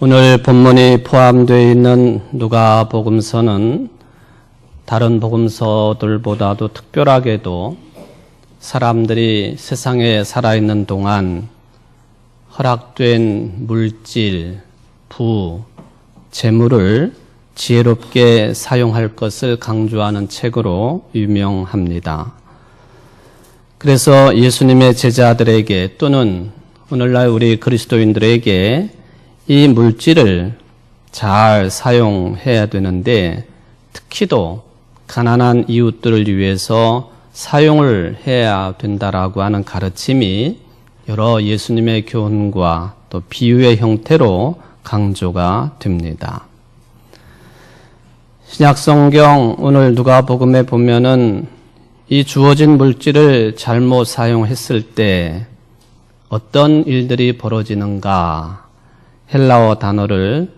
오늘 본문이 포함되어 있는 누가복음서는 다른 복음서들보다도 특별하게도 사람들이 세상에 살아있는 동안 허락된 물질, 부, 재물을 지혜롭게 사용할 것을 강조하는 책으로 유명합니다. 그래서 예수님의 제자들에게 또는 오늘날 우리 그리스도인들에게 이 물질을 잘 사용해야 되는데 특히도 가난한 이웃들을 위해서 사용을 해야 된다라고 하는 가르침이 여러 예수님의 교훈과 또 비유의 형태로 강조가 됩니다. 신약성경 오늘 누가복음에 보면은 이 주어진 물질을 잘못 사용했을 때 어떤 일들이 벌어지는가 헬라어 단어를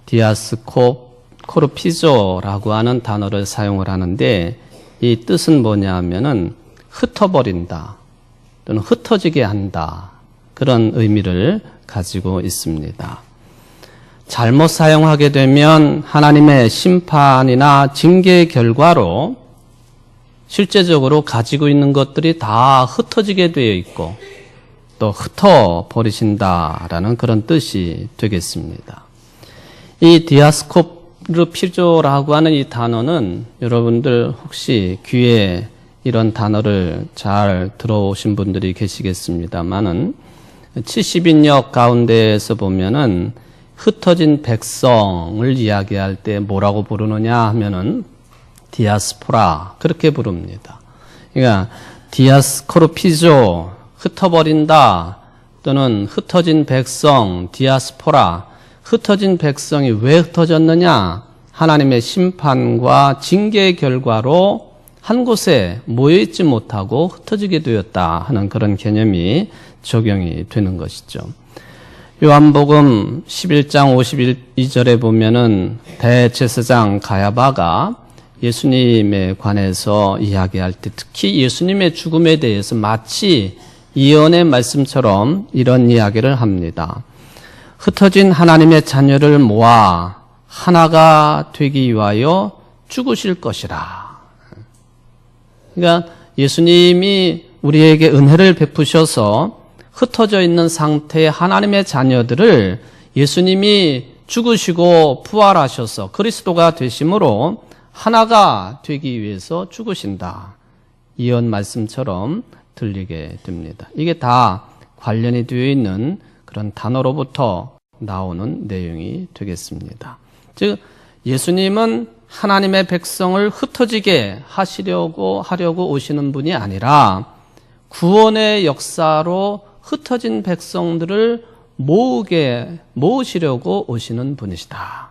디아스코르피조라고 하는 단어를 사용을 하는데 이 뜻은 뭐냐 하면은 흩어버린다 또는 흩어지게 한다 그런 의미를 가지고 있습니다. 잘못 사용하게 되면 하나님의 심판이나 징계의 결과로 실제적으로 가지고 있는 것들이 다 흩어지게 되어 있고 또 흩어버리신다라는 그런 뜻이 되겠습니다. 이 디아스코르피조라고 하는 이 단어는 여러분들 혹시 귀에 이런 단어를 잘 들어오신 분들이 계시겠습니다만은 70인역 가운데에서 보면은 흩어진 백성을 이야기할 때 뭐라고 부르느냐 하면은 디아스포라 그렇게 부릅니다. 그러니까 디아스코르피조 흩어버린다 또는 흩어진 백성 디아스포라 흩어진 백성이 왜 흩어졌느냐 하나님의 심판과 징계의 결과로 한 곳에 모여있지 못하고 흩어지게 되었다 하는 그런 개념이 적용이 되는 것이죠. 요한복음 11장 52절에 보면은 대제사장 가야바가 예수님에 관해서 이야기할 때 특히 예수님의 죽음에 대해서 마치 예언의 말씀처럼 이런 이야기를 합니다. 흩어진 하나님의 자녀를 모아 하나가 되기 위하여 죽으실 것이라. 그러니까 예수님이 우리에게 은혜를 베푸셔서 흩어져 있는 상태의 하나님의 자녀들을 예수님이 죽으시고 부활하셔서 그리스도가 되심으로 하나가 되기 위해서 죽으신다. 예언 말씀처럼 들리게 됩니다. 이게 다 관련이 되어 있는 그런 단어로부터 나오는 내용이 되겠습니다. 즉 예수님은 하나님의 백성을 흩어지게 하려고 오시는 분이 아니라 구원의 역사로 흩어진 백성들을 모으시려고 오시는 분이시다.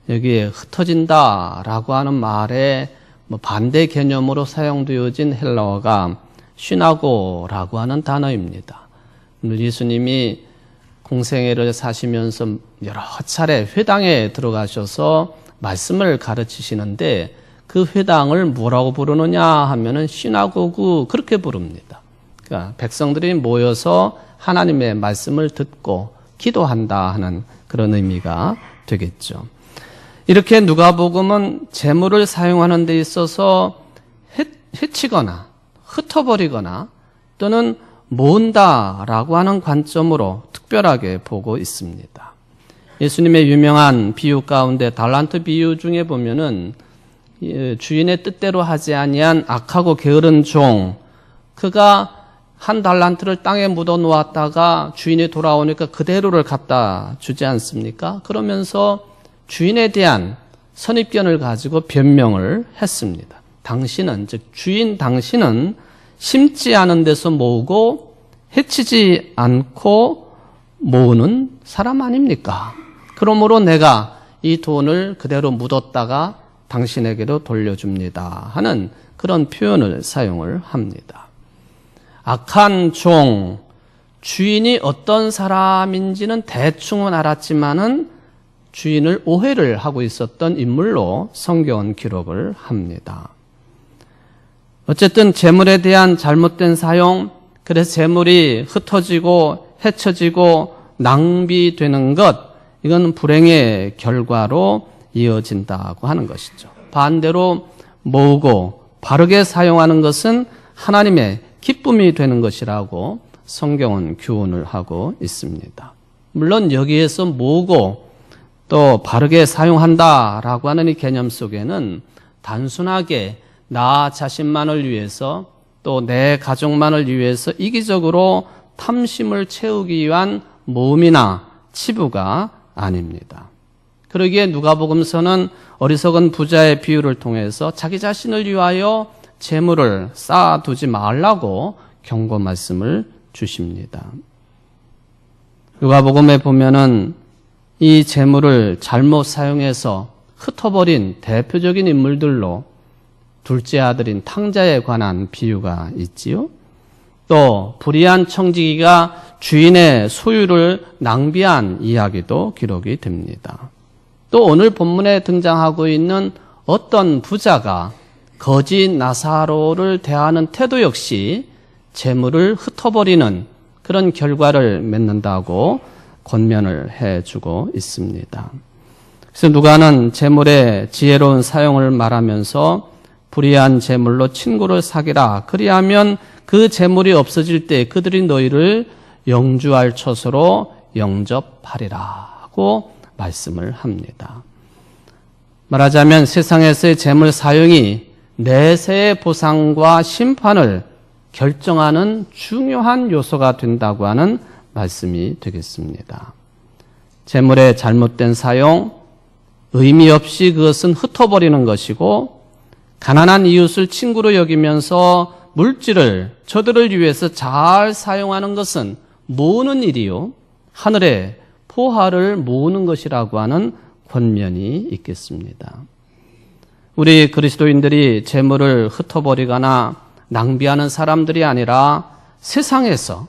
여기에 흩어진다라고 하는 말에 반대 개념으로 사용되어진 헬라어가 시나고라고 하는 단어입니다. 예수님이 공생애를 사시면서 여러 차례 회당에 들어가셔서 말씀을 가르치시는데 그 회당을 뭐라고 부르느냐 하면은 시나고그 그렇게 부릅니다. 그러니까 백성들이 모여서 하나님의 말씀을 듣고 기도한다 하는 그런 의미가 되겠죠. 이렇게 누가복음은 재물을 사용하는 데 있어서 해치거나 흩어버리거나 또는 모은다라고 하는 관점으로 특별하게 보고 있습니다. 예수님의 유명한 비유 가운데 달란트 비유 중에 보면은 주인의 뜻대로 하지 아니한 악하고 게으른 종, 그가 한 달란트를 땅에 묻어 놓았다가 주인이 돌아오니까 그대로를 갖다 주지 않습니까? 그러면서 주인에 대한 선입견을 가지고 변명을 했습니다. 당신은, 즉 주인 당신은 심지 않은 데서 모으고 해치지 않고 모으는 사람 아닙니까? 그러므로 내가 이 돈을 그대로 묻었다가 당신에게로 돌려줍니다 하는 그런 표현을 사용을 합니다. 악한 종, 주인이 어떤 사람인지는 대충은 알았지만은 주인을 오해를 하고 있었던 인물로 성경은 기록을 합니다. 어쨌든 재물에 대한 잘못된 사용, 그래서 재물이 흩어지고 헤쳐지고 낭비되는 것, 이건 불행의 결과로 이어진다고 하는 것이죠. 반대로 모으고 바르게 사용하는 것은 하나님의 기쁨이 되는 것이라고 성경은 교훈을 하고 있습니다. 물론 여기에서 모으고 또 바르게 사용한다라고 하는 이 개념 속에는 단순하게 나 자신만을 위해서 또 내 가족만을 위해서 이기적으로 탐심을 채우기 위한 모음이나 치부가 아닙니다. 그러기에 누가복음서는 어리석은 부자의 비유를 통해서 자기 자신을 위하여 재물을 쌓아두지 말라고 경고 말씀을 주십니다. 누가복음에 보면은 이 재물을 잘못 사용해서 흩어버린 대표적인 인물들로 둘째 아들인 탕자에 관한 비유가 있지요. 또 불의한 청지기가 주인의 소유를 낭비한 이야기도 기록이 됩니다. 또 오늘 본문에 등장하고 있는 어떤 부자가 거지 나사로를 대하는 태도 역시 재물을 흩어버리는 그런 결과를 맺는다고 권면을 해주고 있습니다. 그래서 누가는 재물의 지혜로운 사용을 말하면서 불의한 재물로 친구를 사귀라. 그리하면 그 재물이 없어질 때 그들이 너희를 영주할 처소로 영접하리라고 말씀을 합니다. 말하자면 세상에서의 재물 사용이 내세의 보상과 심판을 결정하는 중요한 요소가 된다고 하는 말씀이 되겠습니다. 재물의 잘못된 사용, 의미 없이 그것은 흩어버리는 것이고 가난한 이웃을 친구로 여기면서 물질을 저들을 위해서 잘 사용하는 것은 모으는 일이요 하늘의 포화를 모으는 것이라고 하는 권면이 있겠습니다. 우리 그리스도인들이 재물을 흩어버리거나 낭비하는 사람들이 아니라 세상에서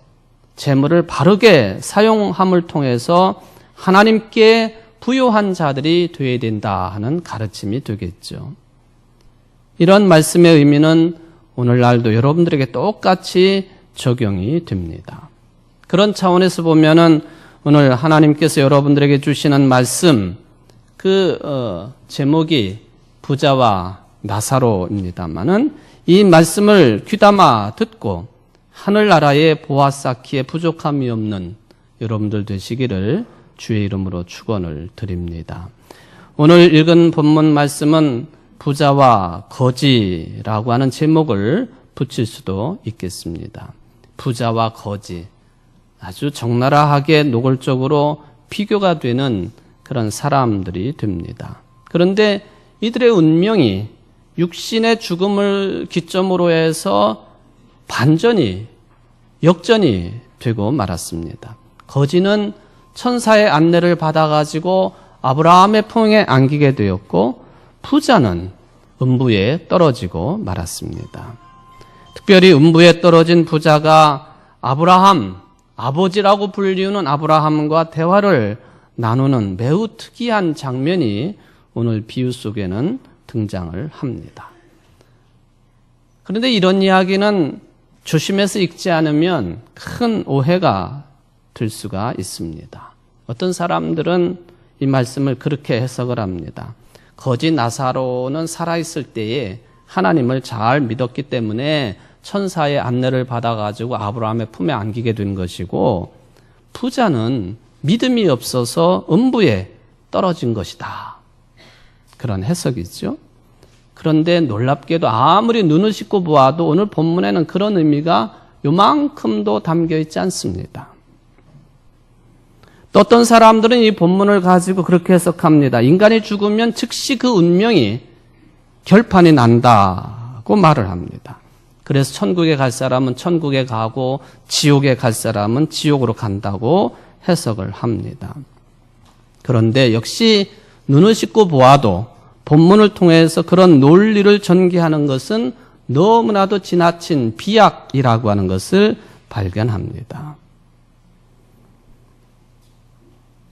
재물을 바르게 사용함을 통해서 하나님께 부요한 자들이 되어야 된다 하는 가르침이 되겠죠. 이런 말씀의 의미는 오늘날도 여러분들에게 똑같이 적용이 됩니다. 그런 차원에서 보면은 오늘 하나님께서 여러분들에게 주시는 말씀, 제목이 부자와 나사로입니다만은 이 말씀을 귀담아 듣고 하늘나라의 보화 쌓기에 부족함이 없는 여러분들 되시기를 주의 이름으로 축원을 드립니다. 오늘 읽은 본문 말씀은 부자와 거지라고 하는 제목을 붙일 수도 있겠습니다. 부자와 거지, 아주 적나라하게 노골적으로 비교가 되는 그런 사람들이 됩니다. 그런데 이들의 운명이 육신의 죽음을 기점으로 해서 반전이, 역전이 되고 말았습니다. 거지는 천사의 안내를 받아가지고 아브라함의 품에 안기게 되었고 부자는 음부에 떨어지고 말았습니다. 특별히 음부에 떨어진 부자가 아브라함, 아버지라고 불리우는 아브라함과 대화를 나누는 매우 특이한 장면이 오늘 비유 속에는 등장을 합니다. 그런데 이런 이야기는 조심해서 읽지 않으면 큰 오해가 될 수가 있습니다. 어떤 사람들은 이 말씀을 그렇게 해석을 합니다. 거지 나사로는 살아있을 때에 하나님을 잘 믿었기 때문에 천사의 안내를 받아가지고 아브라함의 품에 안기게 된 것이고 부자는 믿음이 없어서 음부에 떨어진 것이다. 그런 해석이죠. 그런데 놀랍게도 아무리 눈을 씻고 보아도 오늘 본문에는 그런 의미가 요만큼도 담겨 있지 않습니다. 또 어떤 사람들은 이 본문을 가지고 그렇게 해석합니다. 인간이 죽으면 즉시 그 운명이 결판이 난다고 말을 합니다. 그래서 천국에 갈 사람은 천국에 가고 지옥에 갈 사람은 지옥으로 간다고 해석을 합니다. 그런데 역시 눈을 씻고 보아도 본문을 통해서 그런 논리를 전개하는 것은 너무나도 지나친 비약이라고 하는 것을 발견합니다.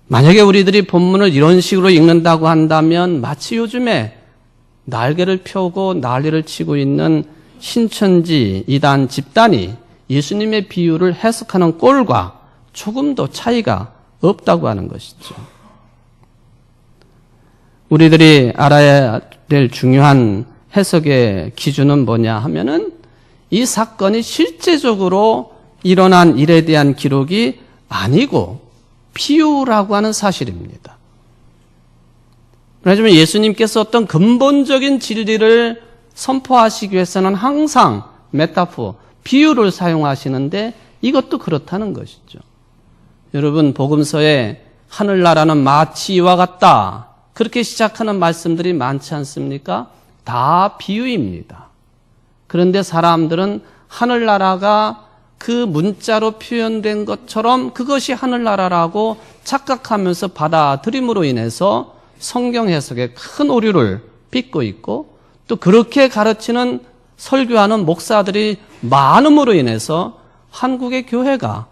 만약에 우리들이 본문을 이런 식으로 읽는다고 한다면 마치 요즘에 날개를 펴고 난리를 치고 있는 신천지 이단 집단이 예수님의 비유를 해석하는 꼴과 조금도 차이가 없다고 하는 것이죠. 우리들이 알아야 될 중요한 해석의 기준은 뭐냐 하면은 이 사건이 실제적으로 일어난 일에 대한 기록이 아니고 비유라고 하는 사실입니다. 그렇지만 예수님께서 어떤 근본적인 진리를 선포하시기 위해서는 항상 메타포, 비유를 사용하시는데 이것도 그렇다는 것이죠. 여러분, 복음서에 하늘나라는 마치 이와 같다, 그렇게 시작하는 말씀들이 많지 않습니까? 다 비유입니다. 그런데 사람들은 하늘나라가 그 문자로 표현된 것처럼 그것이 하늘나라라고 착각하면서 받아들임으로 인해서 성경 해석에 큰 오류를 빚고 있고, 또 그렇게 가르치는 설교하는 목사들이 많음으로 인해서 한국의 교회가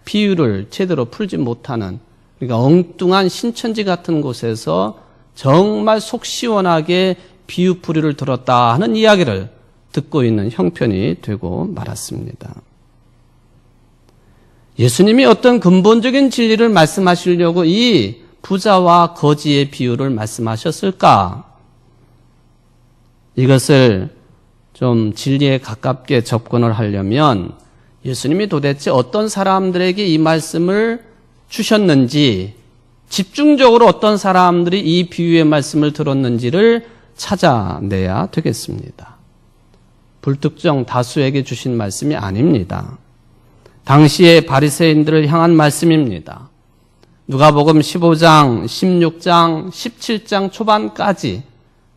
비유를 제대로 풀지 못하는, 그러니까 엉뚱한 신천지 같은 곳에서 정말 속 시원하게 비유풀이를 들었다 하는 이야기를 듣고 있는 형편이 되고 말았습니다. 예수님이 어떤 근본적인 진리를 말씀하시려고 이 부자와 거지의 비유를 말씀하셨을까? 이것을 좀 진리에 가깝게 접근을 하려면 예수님이 도대체 어떤 사람들에게 이 말씀을 주셨는지, 집중적으로 어떤 사람들이 이 비유의 말씀을 들었는지를 찾아내야 되겠습니다. 불특정 다수에게 주신 말씀이 아닙니다. 당시의 바리새인들을 향한 말씀입니다. 누가복음 15장, 16장, 17장 초반까지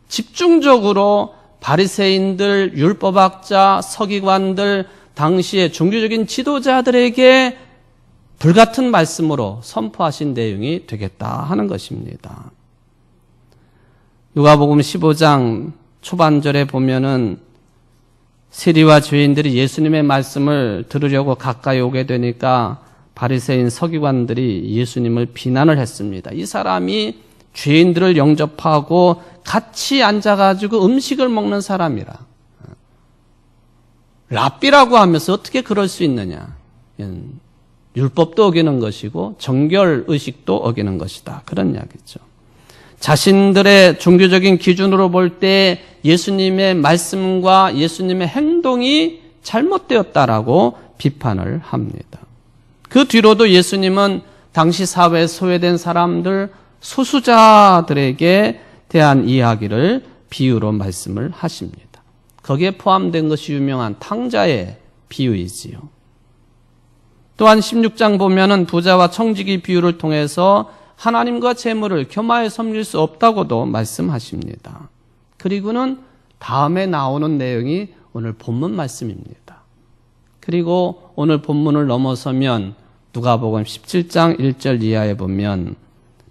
집중적으로 바리새인들, 율법학자, 서기관들, 당시의 종교적인 지도자들에게 불같은 말씀으로 선포하신 내용이 되겠다 하는 것입니다. 누가복음 15장 초반절에 보면은 세리와 죄인들이 예수님의 말씀을 들으려고 가까이 오게 되니까 바리새인 서기관들이 예수님을 비난을 했습니다. 이 사람이 죄인들을 영접하고 같이 앉아가지고 음식을 먹는 사람이라. 랍비라고 하면서 어떻게 그럴 수 있느냐. 율법도 어기는 것이고 정결의식도 어기는 것이다. 그런 이야기죠. 자신들의 종교적인 기준으로 볼 때 예수님의 말씀과 예수님의 행동이 잘못되었다라고 비판을 합니다. 그 뒤로도 예수님은 당시 사회에 소외된 사람들, 소수자들에게 대한 이야기를 비유로 말씀을 하십니다. 거기에 포함된 것이 유명한 탕자의 비유이지요. 또한 16장 보면은 부자와 청지기 비유를 통해서 하나님과 재물을 겸하여 섬길 수 없다고도 말씀하십니다. 그리고는 다음에 나오는 내용이 오늘 본문 말씀입니다. 그리고 오늘 본문을 넘어서면 누가복음 17장 1절 이하에 보면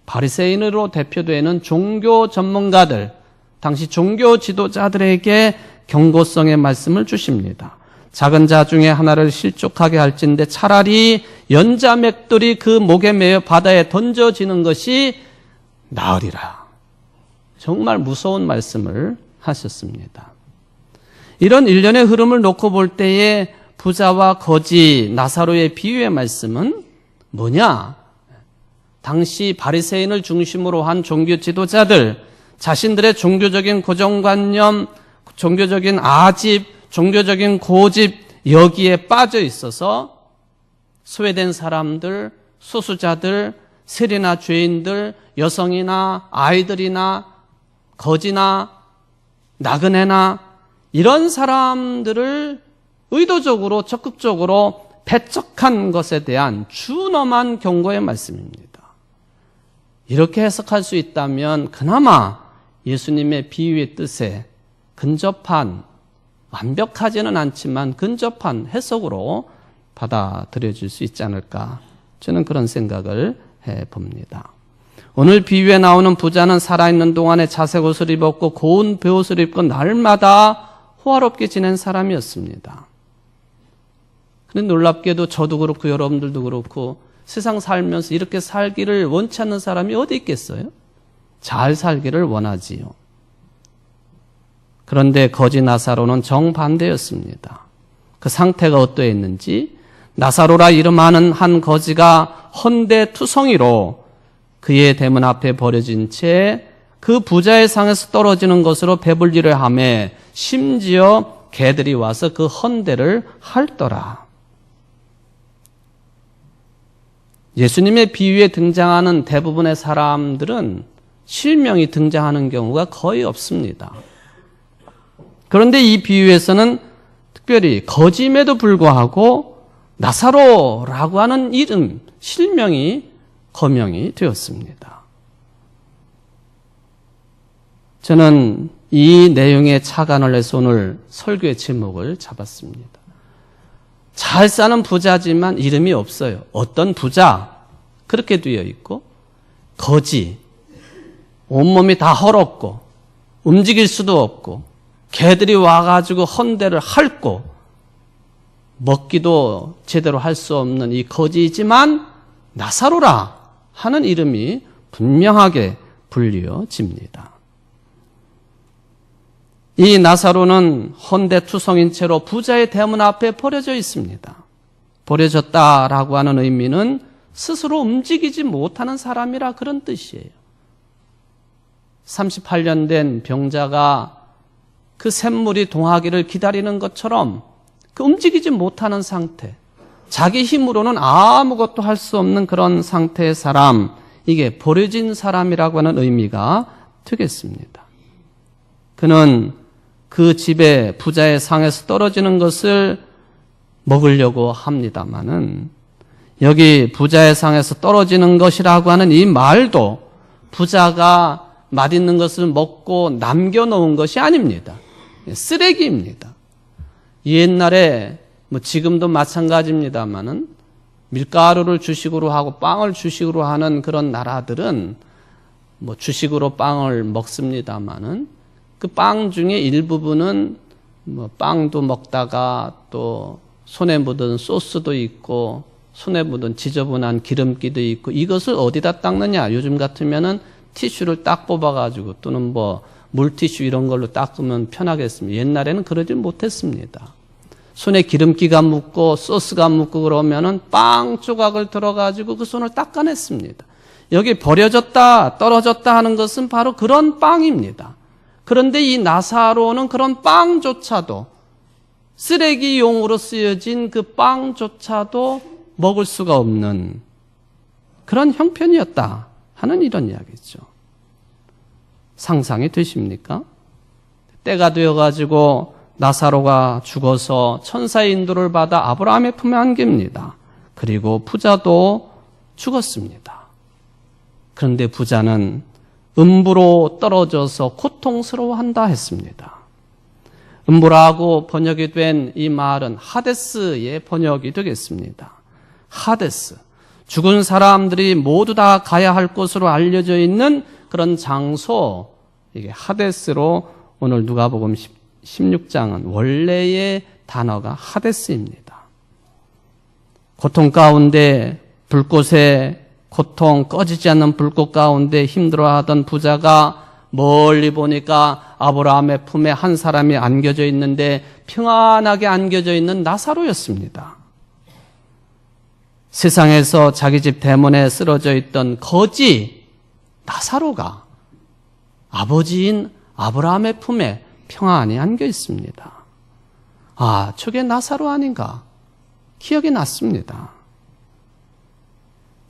바리새인으로 대표되는 종교 전문가들, 당시 종교 지도자들에게 경고성의 말씀을 주십니다. 작은 자 중에 하나를 실족하게 할진대 차라리 연자 맷돌이 그 목에 매여 바다에 던져지는 것이 나으리라. 정말 무서운 말씀을 하셨습니다. 이런 일련의 흐름을 놓고 볼 때에 부자와 거지, 나사로의 비유의 말씀은 뭐냐? 당시 바리새인을 중심으로 한 종교 지도자들, 자신들의 종교적인 고정관념, 종교적인 아집, 종교적인 고집, 여기에 빠져 있어서 소외된 사람들, 소수자들, 세리나 죄인들, 여성이나 아이들이나 거지나 나그네나 이런 사람들을 의도적으로 적극적으로 배척한 것에 대한 준엄한 경고의 말씀입니다. 이렇게 해석할 수 있다면 그나마 예수님의 비유의 뜻에 근접한, 완벽하지는 않지만 근접한 해석으로 받아들여질 수 있지 않을까, 저는 그런 생각을 해봅니다. 오늘 비유에 나오는 부자는 살아있는 동안에 자색 옷을 입었고 고운 베옷을 입고 날마다 호화롭게 지낸 사람이었습니다. 그런데 놀랍게도 저도 그렇고 여러분들도 그렇고 세상 살면서 이렇게 살기를 원치 않는 사람이 어디 있겠어요? 잘 살기를 원하지요. 그런데 거지 나사로는 정반대였습니다. 그 상태가 어떠했는지 나사로라 이름하는 한 거지가 헌데투성이로 그의 대문 앞에 버려진 채 그 부자의 상에서 떨어지는 것으로 배불리려 하며 심지어 개들이 와서 그 헌대를 핥더라. 예수님의 비유에 등장하는 대부분의 사람들은 실명이 등장하는 경우가 거의 없습니다. 그런데 이 비유에서는 특별히 거짐에도 불구하고 나사로라고 하는 이름, 실명이 거명이 되었습니다. 저는 이 내용에 착안을 해서 오늘 설교의 제목을 잡았습니다. 잘 사는 부자지만 이름이 없어요. 어떤 부자 그렇게 되어 있고, 거지, 온몸이 다 헐었고 움직일 수도 없고 개들이 와가지고 헌대를 핥고 먹기도 제대로 할 수 없는 이 거지이지만 나사로라 하는 이름이 분명하게 불리어집니다. 이 나사로는 헌대투성인 채로 부자의 대문 앞에 버려져 있습니다. 버려졌다라고 하는 의미는 스스로 움직이지 못하는 사람이라 그런 뜻이에요. 38년 된 병자가 그 샘물이 동하기를 기다리는 것처럼 그 움직이지 못하는 상태, 자기 힘으로는 아무것도 할 수 없는 그런 상태의 사람, 이게 버려진 사람이라고 하는 의미가 되겠습니다. 그는 그 집에 부자의 상에서 떨어지는 것을 먹으려고 합니다마는 여기 부자의 상에서 떨어지는 것이라고 하는 이 말도 부자가 맛있는 것을 먹고 남겨놓은 것이 아닙니다. 쓰레기입니다. 옛날에 지금도 마찬가지입니다마는 밀가루를 주식으로 하고 빵을 주식으로 하는 그런 나라들은 주식으로 빵을 먹습니다마는 그 빵 중에 일부분은 빵도 먹다가 또 손에 묻은 소스도 있고 손에 묻은 지저분한 기름기도 있고, 이것을 어디다 닦느냐? 요즘 같으면은 티슈를 딱 뽑아가지고 또는 물티슈 이런 걸로 닦으면 편하겠습니다. 옛날에는 그러지 못했습니다. 손에 기름기가 묻고 소스가 묻고 그러면은 빵 조각을 들어가지고 그 손을 닦아냈습니다. 여기 버려졌다, 떨어졌다 하는 것은 바로 그런 빵입니다. 그런데 이 나사로는 그런 빵조차도, 쓰레기용으로 쓰여진 그 빵조차도 먹을 수가 없는 그런 형편이었다 하는 이런 이야기죠. 상상이 되십니까? 때가 되어가지고 나사로가 죽어서 천사의 인도를 받아 아브라함의 품에 안깁니다. 그리고 부자도 죽었습니다. 그런데 부자는 음부로 떨어져서 고통스러워한다 했습니다. 음부라고 번역이 된 이 말은 하데스의 번역이 되겠습니다. 하데스, 죽은 사람들이 모두 다 가야 할 곳으로 알려져 있는 그런 장소, 이게 하데스로 오늘 누가복음 16장은 원래의 단어가 하데스입니다. 고통 가운데, 불꽃에 고통, 꺼지지 않는 불꽃 가운데 힘들어하던 부자가 멀리 보니까 아브라함의 품에 한 사람이 안겨져 있는데 평안하게 안겨져 있는 나사로였습니다. 세상에서 자기 집 대문에 쓰러져 있던 거지 나사로가 아버지인 아브라함의 품에 평안히 안겨 있습니다. 아, 저게 나사로 아닌가? 기억이 났습니다.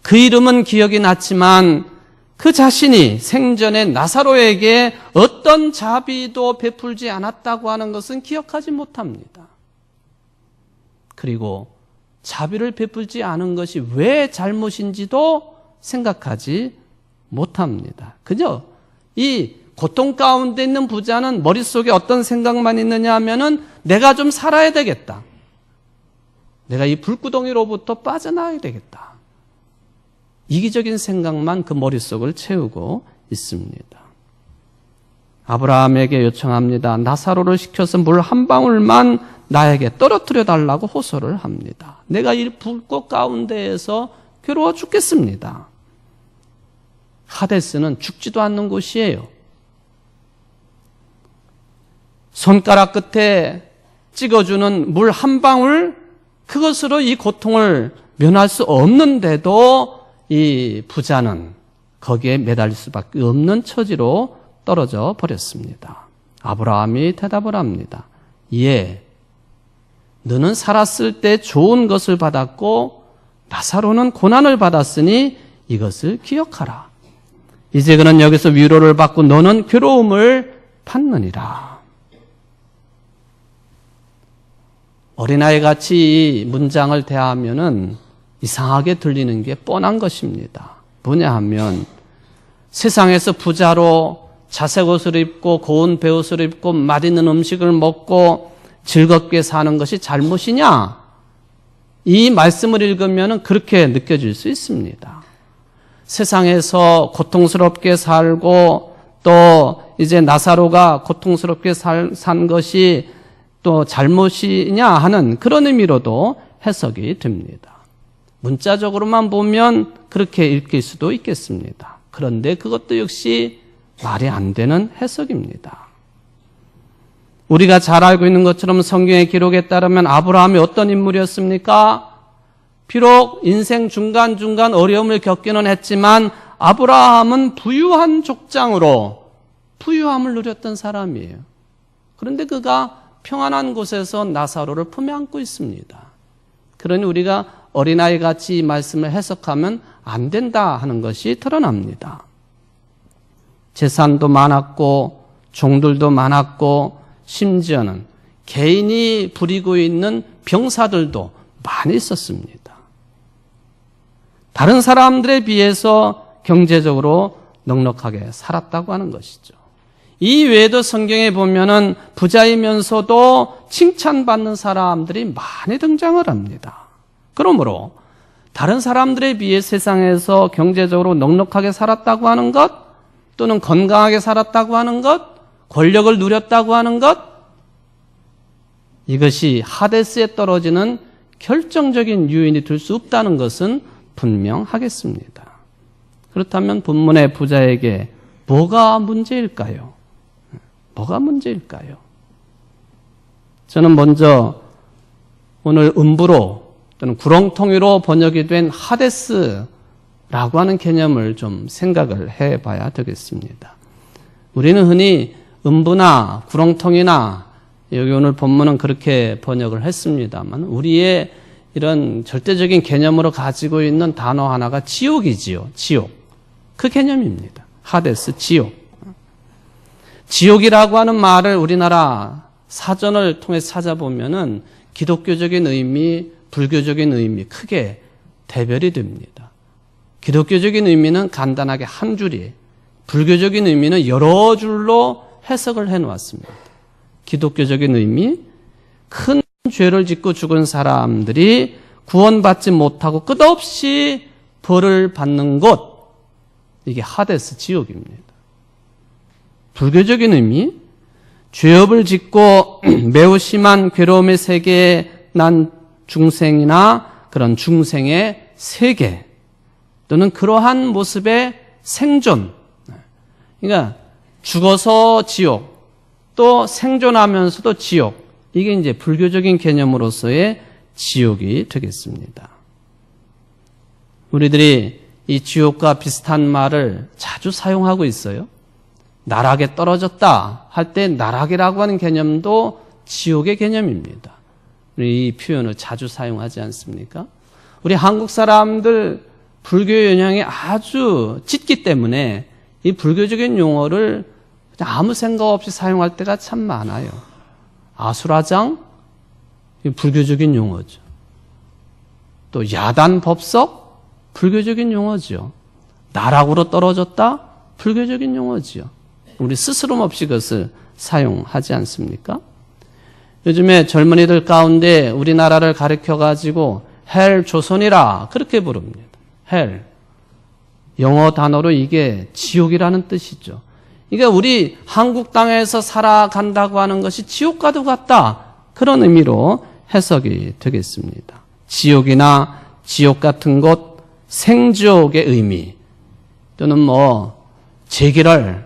그 이름은 기억이 났지만 그 자신이 생전에 나사로에게 어떤 자비도 베풀지 않았다고 하는 것은 기억하지 못합니다. 그리고 자비를 베풀지 않은 것이 왜 잘못인지도 생각하지 못합니다. 그저 이 고통 가운데 있는 부자는 머릿속에 어떤 생각만 있느냐 하면은 내가 좀 살아야 되겠다. 내가 이 불구덩이로부터 빠져나가야 되겠다. 이기적인 생각만 그 머릿속을 채우고 있습니다. 아브라함에게 요청합니다. 나사로를 시켜서 물 한 방울만 나에게 떨어뜨려 달라고 호소를 합니다. 내가 이 불꽃 가운데에서 괴로워 죽겠습니다. 하데스는 죽지도 않는 곳이에요. 손가락 끝에 찍어주는 물 한 방울, 그것으로 이 고통을 면할 수 없는데도 이 부자는 거기에 매달릴 수밖에 없는 처지로 떨어져 버렸습니다. 아브라함이 대답을 합니다. 예, 너는 살았을 때 좋은 것을 받았고 나사로는 고난을 받았으니 이것을 기억하라. 이제 그는 여기서 위로를 받고 너는 괴로움을 받느니라. 어린아이같이 이 문장을 대하면은 이상하게 들리는 게 뻔한 것입니다. 뭐냐 하면 세상에서 부자로 자색 옷을 입고 고운 베옷을 입고 맛있는 음식을 먹고 즐겁게 사는 것이 잘못이냐? 이 말씀을 읽으면 그렇게 느껴질 수 있습니다. 세상에서 고통스럽게 살고 또 이제 나사로가 고통스럽게 산 것이 또 잘못이냐 하는 그런 의미로도 해석이 됩니다. 문자적으로만 보면 그렇게 읽힐 수도 있겠습니다. 그런데 그것도 역시 말이 안 되는 해석입니다. 우리가 잘 알고 있는 것처럼 성경의 기록에 따르면 아브라함이 어떤 인물이었습니까? 비록 인생 중간중간 어려움을 겪기는 했지만 아브라함은 부유한 족장으로 부유함을 누렸던 사람이에요. 그런데 그가 평안한 곳에서 나사로를 품에 안고 있습니다. 그러니 우리가 어린아이같이 이 말씀을 해석하면 안 된다 하는 것이 드러납니다. 재산도 많았고 종들도 많았고 심지어는 개인이 부리고 있는 병사들도 많이 있었습니다. 다른 사람들에 비해서 경제적으로 넉넉하게 살았다고 하는 것이죠. 이 외에도 성경에 보면은 부자이면서도 칭찬받는 사람들이 많이 등장을 합니다. 그러므로 다른 사람들에 비해 세상에서 경제적으로 넉넉하게 살았다고 하는 것, 또는 건강하게 살았다고 하는 것, 권력을 누렸다고 하는 것, 이것이 하데스에 떨어지는 결정적인 요인이 될 수 없다는 것은 분명하겠습니다. 그렇다면 본문의 부자에게 뭐가 문제일까요? 뭐가 문제일까요? 저는 먼저 오늘 음부로 또는 구렁텅이로 번역이 된 하데스라고 하는 개념을 좀 생각을 해봐야 되겠습니다. 우리는 흔히 음부나 구렁텅이나 여기 오늘 본문은 그렇게 번역을 했습니다만 우리의 이런 절대적인 개념으로 가지고 있는 단어 하나가 지옥이지요. 지옥. 그 개념입니다. 하데스, 지옥. 지옥이라고 하는 말을 우리나라 사전을 통해서 찾아보면은 기독교적인 의미, 불교적인 의미 크게 대별이 됩니다. 기독교적인 의미는 간단하게 한 줄이에요. 불교적인 의미는 여러 줄로 해석을 해놓았습니다. 기독교적인 의미, 큰 죄를 짓고 죽은 사람들이 구원받지 못하고 끝없이 벌을 받는 곳, 이게 하데스 지옥입니다. 불교적인 의미, 죄업을 짓고 매우 심한 괴로움의 세계에 난 중생이나 그런 중생의 세계 또는 그러한 모습의 생존, 그러니까 죽어서 지옥 또 생존하면서도 지옥, 이게 이제 불교적인 개념으로서의 지옥이 되겠습니다. 우리들이 이 지옥과 비슷한 말을 자주 사용하고 있어요. 나락에 떨어졌다 할 때 나락이라고 하는 개념도 지옥의 개념입니다. 우리 이 표현을 자주 사용하지 않습니까? 우리 한국 사람들 불교 영향이 아주 짙기 때문에 이 불교적인 용어를 아무 생각 없이 사용할 때가 참 많아요. 아수라장, 불교적인 용어죠. 또 야단법석, 불교적인 용어죠. 나락으로 떨어졌다, 불교적인 용어죠. 우리 스스럼 없이 그것을 사용하지 않습니까? 요즘에 젊은이들 가운데 우리나라를 가리켜가지고 헬 조선이라 그렇게 부릅니다. 헬. 영어 단어로 이게 지옥이라는 뜻이죠. 그러니까 우리 한국 땅에서 살아간다고 하는 것이 지옥과도 같다. 그런 의미로 해석이 되겠습니다. 지옥이나 지옥 같은 곳, 생지옥의 의미 또는 제기를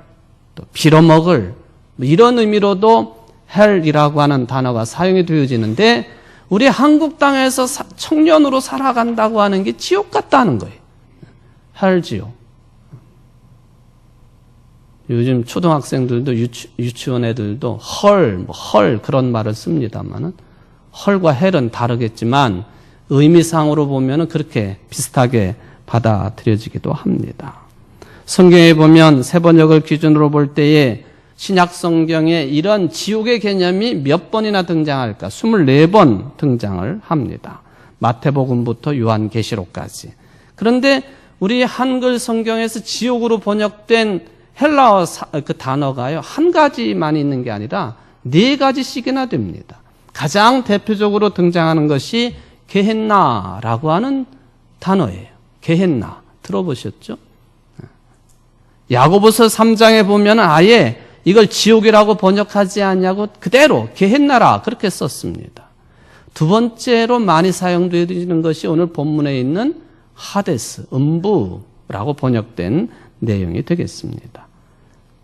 또 빌어먹을 이런 의미로도 헬이라고 하는 단어가 사용이 되어지는데 우리 한국 땅에서 청년으로 살아간다고 하는 게 지옥 같다는 거예요. 헬지옥. 요즘 초등학생들도 유치원 애들도 헐 그런 말을 씁니다만은 헐과 헬은 다르겠지만 의미상으로 보면은 그렇게 비슷하게 받아들여지기도 합니다. 성경에 보면 세 번역을 기준으로 볼 때에 신약 성경에 이런 지옥의 개념이 몇 번이나 등장할까? 24번 등장을 합니다. 마태복음부터 요한계시록까지. 그런데 우리 한글 성경에서 지옥으로 번역된 헬라어 그 단어가요, 한 가지만 있는 게 아니라 4가지씩이나 됩니다. 가장 대표적으로 등장하는 것이 게헨나라고 하는 단어예요. 게헨나. 들어보셨죠? 야고보서 3장에 보면 아예 이걸 지옥이라고 번역하지 않냐고 그대로 게헨나라 그렇게 썼습니다. 두 번째로 많이 사용되는 것이 오늘 본문에 있는 하데스, 음부라고 번역된 내용이 되겠습니다.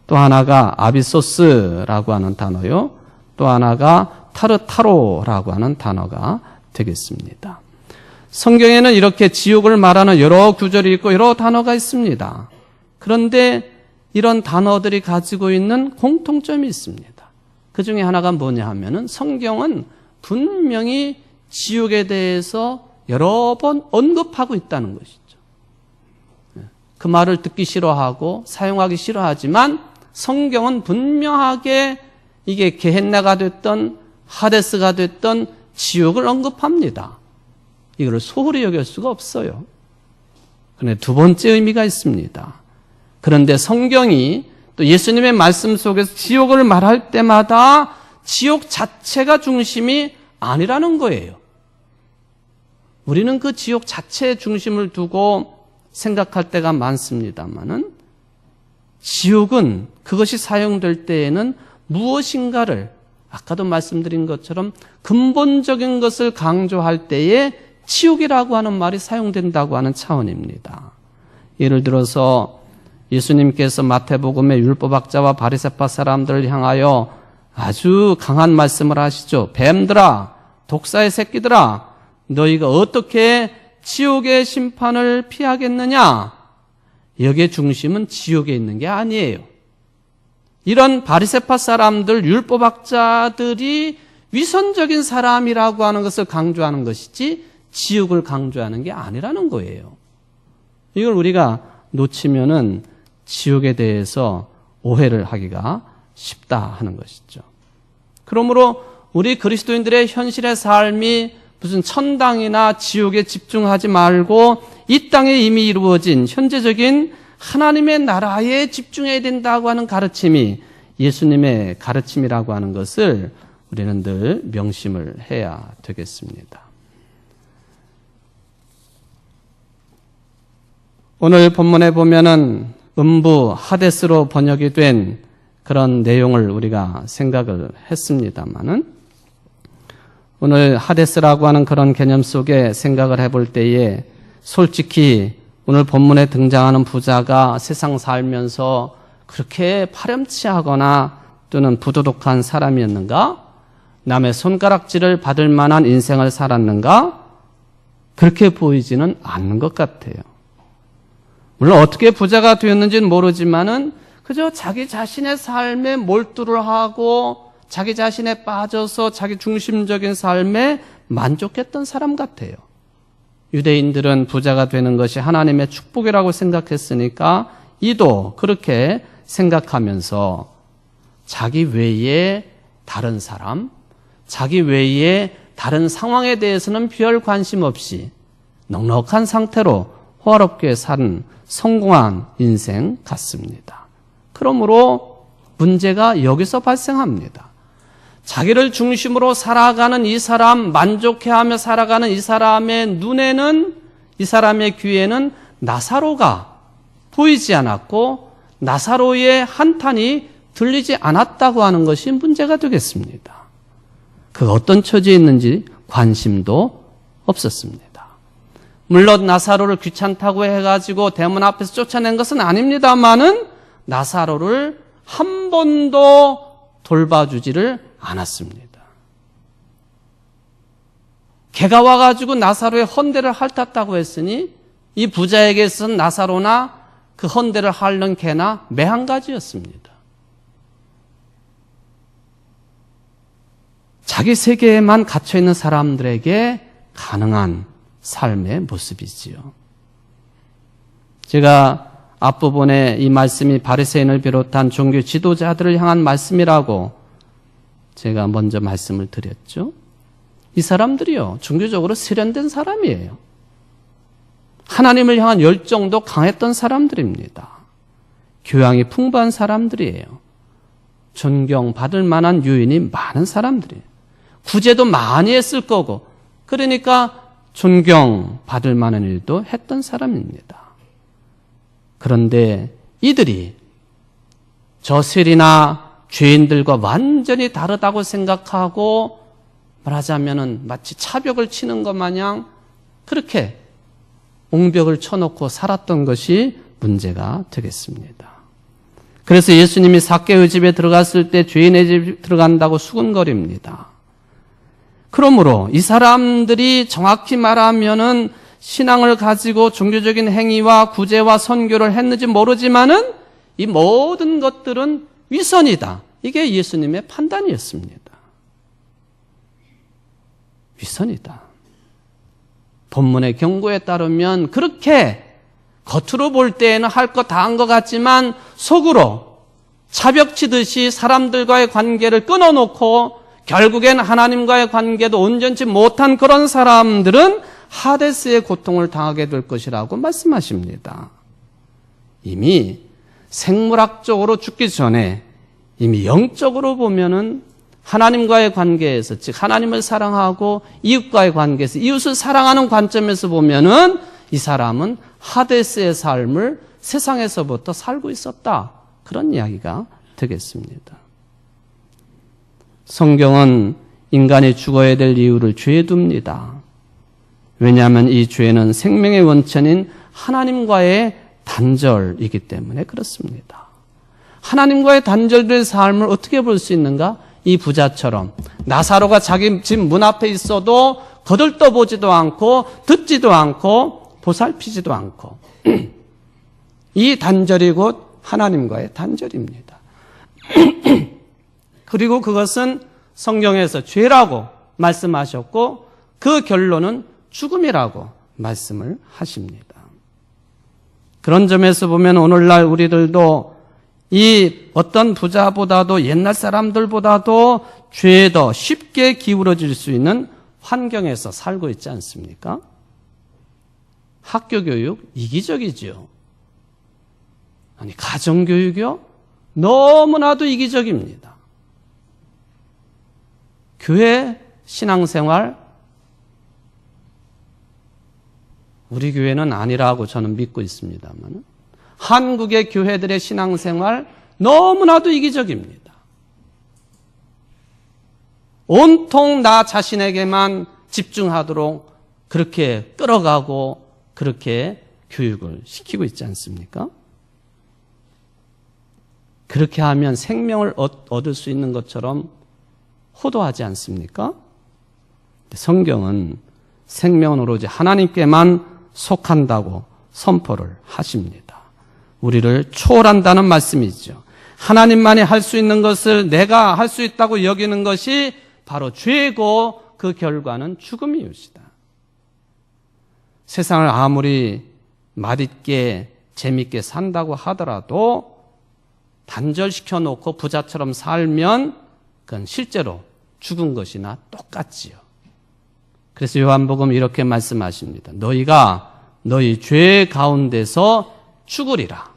또 하나가 아비소스라고 하는 단어요. 또 하나가 타르타로라고 하는 단어가 되겠습니다. 성경에는 이렇게 지옥을 말하는 여러 구절이 있고 여러 단어가 있습니다. 그런데 이런 단어들이 가지고 있는 공통점이 있습니다. 그 중에 하나가 뭐냐 하면은 성경은 분명히 지옥에 대해서 여러 번 언급하고 있다는 것이죠. 그 말을 듣기 싫어하고 사용하기 싫어하지만 성경은 분명하게 이게 게헨나가 됐던 하데스가 됐던 지옥을 언급합니다. 이걸 소홀히 여길 수가 없어요. 그런데 두 번째 의미가 있습니다. 그런데 성경이 또 예수님의 말씀 속에서 지옥을 말할 때마다 지옥 자체가 중심이 아니라는 거예요. 우리는 그 지옥 자체의 중심을 두고 생각할 때가 많습니다만은 지옥은 그것이 사용될 때에는 무엇인가를 아까도 말씀드린 것처럼 근본적인 것을 강조할 때에 지옥이라고 하는 말이 사용된다고 하는 차원입니다. 예를 들어서 예수님께서 마태복음의 율법학자와 바리새파 사람들을 향하여 아주 강한 말씀을 하시죠. 뱀들아, 독사의 새끼들아, 너희가 어떻게 지옥의 심판을 피하겠느냐? 여기에 중심은 지옥에 있는 게 아니에요. 이런 바리새파 사람들, 율법학자들이 위선적인 사람이라고 하는 것을 강조하는 것이지 지옥을 강조하는 게 아니라는 거예요. 이걸 우리가 놓치면은 지옥에 대해서 오해를 하기가 쉽다 하는 것이죠. 그러므로 우리 그리스도인들의 현실의 삶이 무슨 천당이나 지옥에 집중하지 말고 이 땅에 이미 이루어진 현재적인 하나님의 나라에 집중해야 된다고 하는 가르침이 예수님의 가르침이라고 하는 것을 우리는 늘 명심을 해야 되겠습니다. 오늘 본문에 보면은 음부 하데스로 번역이 된 그런 내용을 우리가 생각을 했습니다마는 오늘 하데스라고 하는 그런 개념 속에 생각을 해볼 때에 솔직히 오늘 본문에 등장하는 부자가 세상 살면서 그렇게 파렴치하거나 또는 부도덕한 사람이었는가? 남의 손가락질을 받을 만한 인생을 살았는가? 그렇게 보이지는 않는 것 같아요. 물론 어떻게 부자가 되었는지는 모르지만은 그저 자기 자신의 삶에 몰두를 하고 자기 자신에 빠져서 자기 중심적인 삶에 만족했던 사람 같아요. 유대인들은 부자가 되는 것이 하나님의 축복이라고 생각했으니까 이도 그렇게 생각하면서 자기 외에 다른 사람, 자기 외에 다른 상황에 대해서는 별 관심 없이 넉넉한 상태로 호화롭게 사는 성공한 인생 같습니다. 그러므로 문제가 여기서 발생합니다. 자기를 중심으로 살아가는 이 사람, 만족해하며 살아가는 이 사람의 눈에는, 이 사람의 귀에는 나사로가 보이지 않았고 나사로의 한탄이 들리지 않았다고 하는 것이 문제가 되겠습니다. 그 어떤 처지에 있는지 관심도 없었습니다. 물론 나사로를 귀찮다고 해가지고 대문 앞에서 쫓아낸 것은 아닙니다만은 나사로를 한 번도 돌봐주지를 않았습니다. 개가 와가지고 나사로의 헌대를 핥았다고 했으니 이 부자에게서는 나사로나 그 헌대를 핥는 개나 매 한 가지였습니다. 자기 세계에만 갇혀있는 사람들에게 가능한 삶의 모습이지요. 제가 앞부분에 이 말씀이 바리새인을 비롯한 종교 지도자들을 향한 말씀이라고 제가 먼저 말씀을 드렸죠. 이 사람들이요, 종교적으로 세련된 사람이에요. 하나님을 향한 열정도 강했던 사람들입니다. 교양이 풍부한 사람들이에요. 존경받을 만한 유인이 많은 사람들이에요. 구제도 많이 했을 거고, 그러니까 존경받을 만한 일도 했던 사람입니다. 그런데 이들이 저 세리나 죄인들과 완전히 다르다고 생각하고, 말하자면은 마치 차벽을 치는 것 마냥 그렇게 옹벽을 쳐놓고 살았던 것이 문제가 되겠습니다. 그래서 예수님이 삭개의 집에 들어갔을 때 죄인의 집에 들어간다고 수군거립니다. 그러므로 이 사람들이 정확히 말하면은 신앙을 가지고 종교적인 행위와 구제와 선교를 했는지 모르지만은 이 모든 것들은 위선이다. 이게 예수님의 판단이었습니다. 위선이다. 본문의 경고에 따르면 그렇게 겉으로 볼 때에는 할 것 다 한 것 같지만 속으로 차벽 치듯이 사람들과의 관계를 끊어놓고 결국엔 하나님과의 관계도 온전치 못한 그런 사람들은 하데스의 고통을 당하게 될 것이라고 말씀하십니다. 이미 생물학적으로 죽기 전에 이미 영적으로 보면은 하나님과의 관계에서, 즉 하나님을 사랑하고 이웃과의 관계에서 이웃을 사랑하는 관점에서 보면은 이 사람은 하데스의 삶을 세상에서부터 살고 있었다. 그런 이야기가 되겠습니다. 성경은 인간이 죽어야 될 이유를 죄에 둡니다. 왜냐하면 이 죄는 생명의 원천인 하나님과의 단절이기 때문에 그렇습니다. 하나님과의 단절된 삶을 어떻게 볼 수 있는가? 이 부자처럼 나사로가 자기 집 문 앞에 있어도 거들떠보지도 않고 듣지도 않고 보살피지도 않고 이 단절이 곧 하나님과의 단절입니다. 그리고 그것은 성경에서 죄라고 말씀하셨고 그 결론은 죽음이라고 말씀을 하십니다. 그런 점에서 보면 오늘날 우리들도 이 어떤 부자보다도 옛날 사람들보다도 죄에 더 쉽게 기울어질 수 있는 환경에서 살고 있지 않습니까? 학교 교육 이기적이지요. 아니 가정교육이요? 너무나도 이기적입니다. 교회 신앙생활 우리 교회는 아니라고 저는 믿고 있습니다만 한국의 교회들의 신앙생활 너무나도 이기적입니다. 온통 나 자신에게만 집중하도록 그렇게 끌어가고 그렇게 교육을 시키고 있지 않습니까? 그렇게 하면 생명을 얻을 수 있는 것처럼 호도하지 않습니까? 성경은 생명은 오로지 하나님께만 속한다고 선포를 하십니다. 우리를 초월한다는 말씀이죠. 하나님만이 할 수 있는 것을 내가 할 수 있다고 여기는 것이 바로 죄고 그 결과는 죽음이옵시다. 세상을 아무리 맛있게 재밌게 산다고 하더라도 단절시켜 놓고 부자처럼 살면 그건 실제로 죽은 것이나 똑같지요. 그래서 요한복음 이렇게 말씀하십니다. 너희가 너희 죄 가운데서 죽으리라.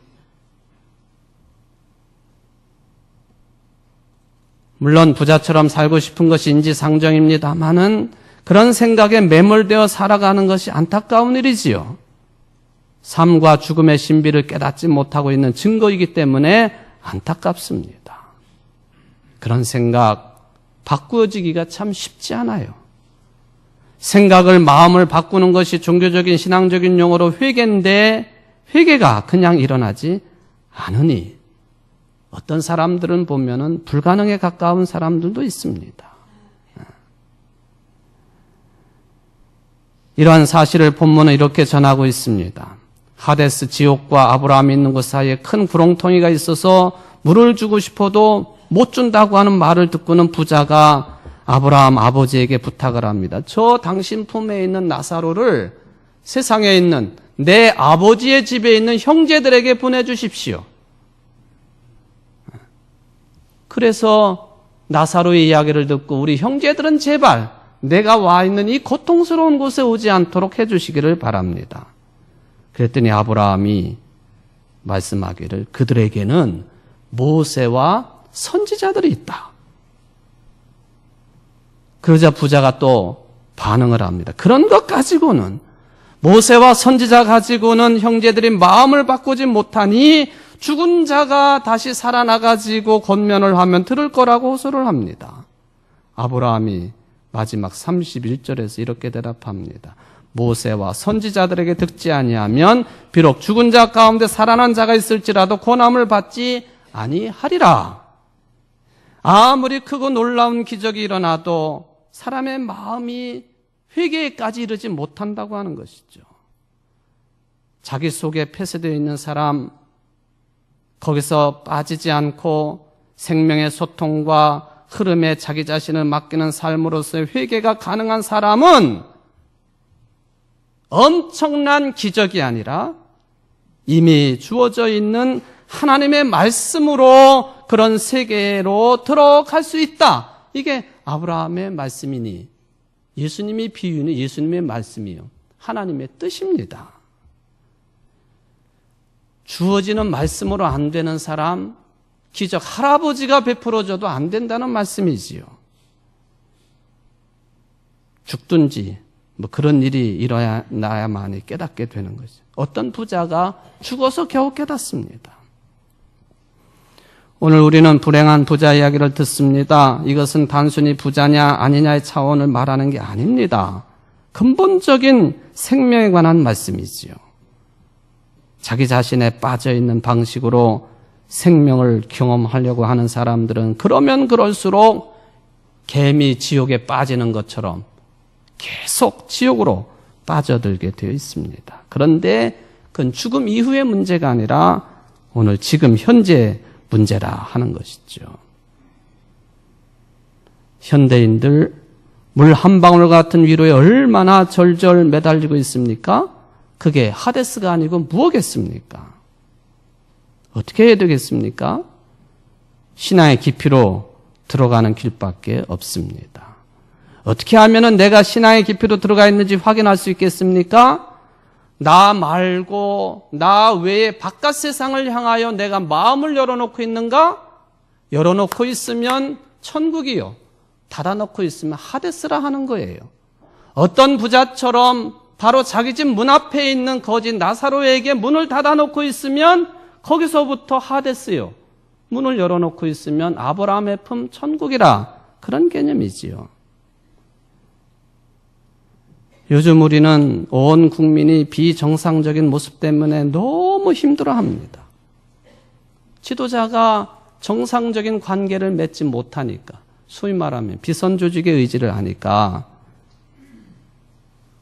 물론 부자처럼 살고 싶은 것이 인지상정입니다마는 그런 생각에 매몰되어 살아가는 것이 안타까운 일이지요. 삶과 죽음의 신비를 깨닫지 못하고 있는 증거이기 때문에 안타깝습니다. 그런 생각 바꾸어지기가 참 쉽지 않아요. 생각을, 마음을 바꾸는 것이 종교적인 신앙적인 용어로 회개인데 회개가 그냥 일어나지 않으니 어떤 사람들은 보면은 불가능에 가까운 사람들도 있습니다. 이러한 사실을 본문은 이렇게 전하고 있습니다. 하데스 지옥과 아브라함이 있는 곳 사이에 큰 구렁텅이가 있어서 물을 주고 싶어도 못 준다고 하는 말을 듣고는 부자가 아브라함 아버지에게 부탁을 합니다. 저 당신 품에 있는 나사로를 세상에 있는 내 아버지의 집에 있는 형제들에게 보내주십시오. 그래서 나사로의 이야기를 듣고 우리 형제들은 제발 내가 와 있는 이 고통스러운 곳에 오지 않도록 해주시기를 바랍니다. 그랬더니 아브라함이 말씀하기를 그들에게는 모세와 선지자들이 있다. 그러자 부자가 또 반응을 합니다. 그런 것 가지고는 모세와 선지자 가지고는 형제들이 마음을 바꾸지 못하니 죽은 자가 다시 살아나가지고 권면을 하면 들을 거라고 호소를 합니다. 아브라함이 마지막 31절에서 이렇게 대답합니다. 모세와 선지자들에게 듣지 아니하면 비록 죽은 자 가운데 살아난 자가 있을지라도 고난을 받지 아니하리라. 아무리 크고 놀라운 기적이 일어나도 사람의 마음이 회개까지 이르지 못한다고 하는 것이죠. 자기 속에 폐쇄되어 있는 사람, 거기서 빠지지 않고 생명의 소통과 흐름에 자기 자신을 맡기는 삶으로서의 회개가 가능한 사람은 엄청난 기적이 아니라 이미 주어져 있는 하나님의 말씀으로 그런 세계로 들어갈 수 있다. 이게 아브라함의 말씀이니 예수님이 비유는 예수님의 말씀이요. 하나님의 뜻입니다. 주어지는 말씀으로 안 되는 사람, 기적 할아버지가 베풀어줘도 안 된다는 말씀이지요. 죽든지 뭐 그런 일이 일어나야만이 깨닫게 되는 거죠. 어떤 부자가 죽어서 겨우 깨닫습니다. 오늘 우리는 불행한 부자 이야기를 듣습니다. 이것은 단순히 부자냐 아니냐의 차원을 말하는 게 아닙니다. 근본적인 생명에 관한 말씀이지요. 자기 자신에 빠져있는 방식으로 생명을 경험하려고 하는 사람들은 그러면 그럴수록 개미 지옥에 빠지는 것처럼 계속 지옥으로 빠져들게 되어 있습니다. 그런데 그건 죽음 이후의 문제가 아니라 오늘 지금 현재 문제라 하는 것이죠. 현대인들 물 한 방울 같은 위로에 얼마나 절절 매달리고 있습니까? 그게 하데스가 아니고 무엇겠습니까? 어떻게 해야 되겠습니까? 신앙의 깊이로 들어가는 길밖에 없습니다. 어떻게 하면 내가 신앙의 깊이로 들어가 있는지 확인할 수 있겠습니까? 나 말고 나 외에 바깥 세상을 향하여 내가 마음을 열어놓고 있는가? 열어놓고 있으면 천국이요. 닫아놓고 있으면 하데스라 하는 거예요. 어떤 부자처럼 바로 자기 집 문 앞에 있는 거지 나사로에게 문을 닫아놓고 있으면 거기서부터 하데스요. 문을 열어놓고 있으면 아브라함의 품 천국이라 그런 개념이지요. 요즘 우리는 온 국민이 비정상적인 모습 때문에 너무 힘들어합니다. 지도자가 정상적인 관계를 맺지 못하니까, 소위 말하면 비선조직의 의지를 하니까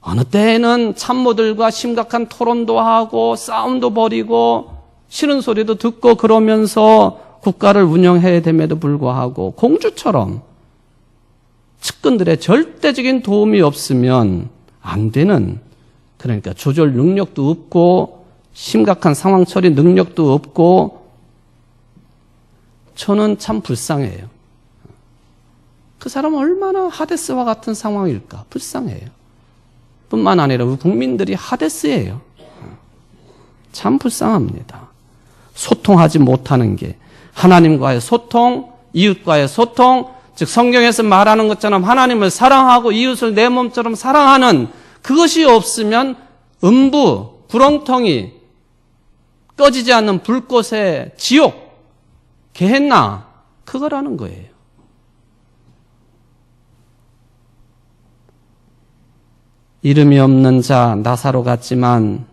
어느 때에는 참모들과 심각한 토론도 하고 싸움도 벌이고 싫은 소리도 듣고 그러면서 국가를 운영해야 됨에도 불구하고 공주처럼 측근들의 절대적인 도움이 없으면 안 되는, 그러니까 조절 능력도 없고 심각한 상황 처리 능력도 없고 저는 참 불쌍해요. 그 사람은 얼마나 하데스와 같은 상황일까? 불쌍해요. 뿐만 아니라 우리 국민들이 하데스예요. 참 불쌍합니다. 소통하지 못하는 게 하나님과의 소통, 이웃과의 소통, 즉 성경에서 말하는 것처럼 하나님을 사랑하고 이웃을 내 몸처럼 사랑하는 그것이 없으면 음부, 구렁텅이, 꺼지지 않는 불꽃의 지옥, 게헨나, 그거라는 거예요. 이름이 없는 자 나사로 같지만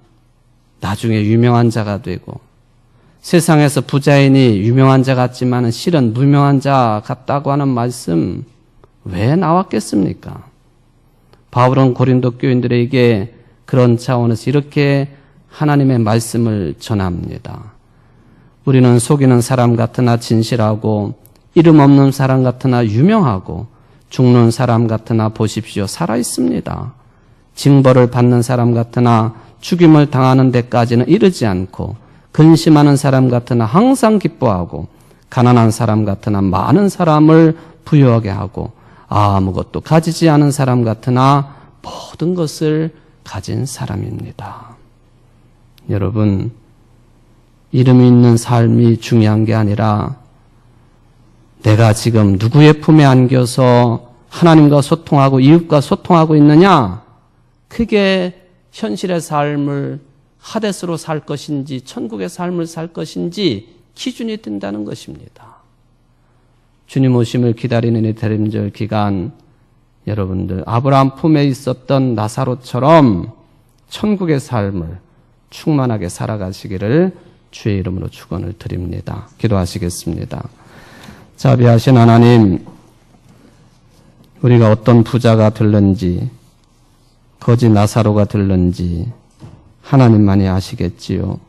나중에 유명한 자가 되고, 세상에서 부자이니 유명한 자 같지만 실은 무명한 자 같다고 하는 말씀 왜 나왔겠습니까? 바울은 고린도 교인들에게 그런 차원에서 이렇게 하나님의 말씀을 전합니다. 우리는 속이는 사람 같으나 진실하고 이름 없는 사람 같으나 유명하고 죽는 사람 같으나 보십시오 살아 있습니다. 징벌을 받는 사람 같으나 죽임을 당하는 데까지는 이르지 않고 근심하는 사람 같으나 항상 기뻐하고 가난한 사람 같으나 많은 사람을 부유하게 하고 아무것도 가지지 않은 사람 같으나 모든 것을 가진 사람입니다. 여러분, 이름이 있는 삶이 중요한 게 아니라 내가 지금 누구의 품에 안겨서 하나님과 소통하고 이웃과 소통하고 있느냐, 그게 현실의 삶을 하데스로 살 것인지 천국의 삶을 살 것인지 기준이 된다는 것입니다. 주님 오심을 기다리는 이 대림절 기간, 여러분들 아브라함 품에 있었던 나사로처럼 천국의 삶을 충만하게 살아가시기를 주의 이름으로 축원을 드립니다. 기도하시겠습니다. 자비하신 하나님, 우리가 어떤 부자가 될는지 거지 나사로가 될는지 하나님만이 아시겠지요.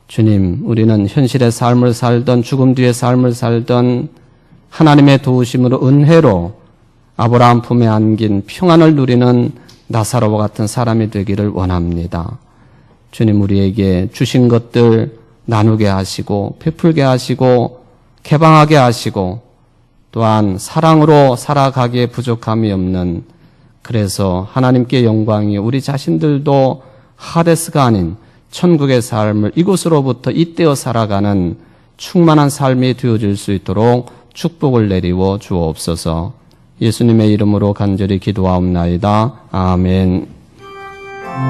주님, 우리는 현실의 삶을 살던 죽음 뒤의 삶을 살던 하나님의 도우심으로 은혜로 아브라함 품에 안긴 평안을 누리는 나사로와 같은 사람이 되기를 원합니다. 주님, 우리에게 주신 것들 나누게 하시고 베풀게 하시고 개방하게 하시고 또한 사랑으로 살아가기에 부족함이 없는, 그래서 하나님께 영광이 우리 자신들도 하데스가 아닌 천국의 삶을 이곳으로부터 잇대어 살아가는 충만한 삶이 되어질 수 있도록 축복을 내리워 주옵소서. 예수님의 이름으로 간절히 기도하옵나이다. 아멘.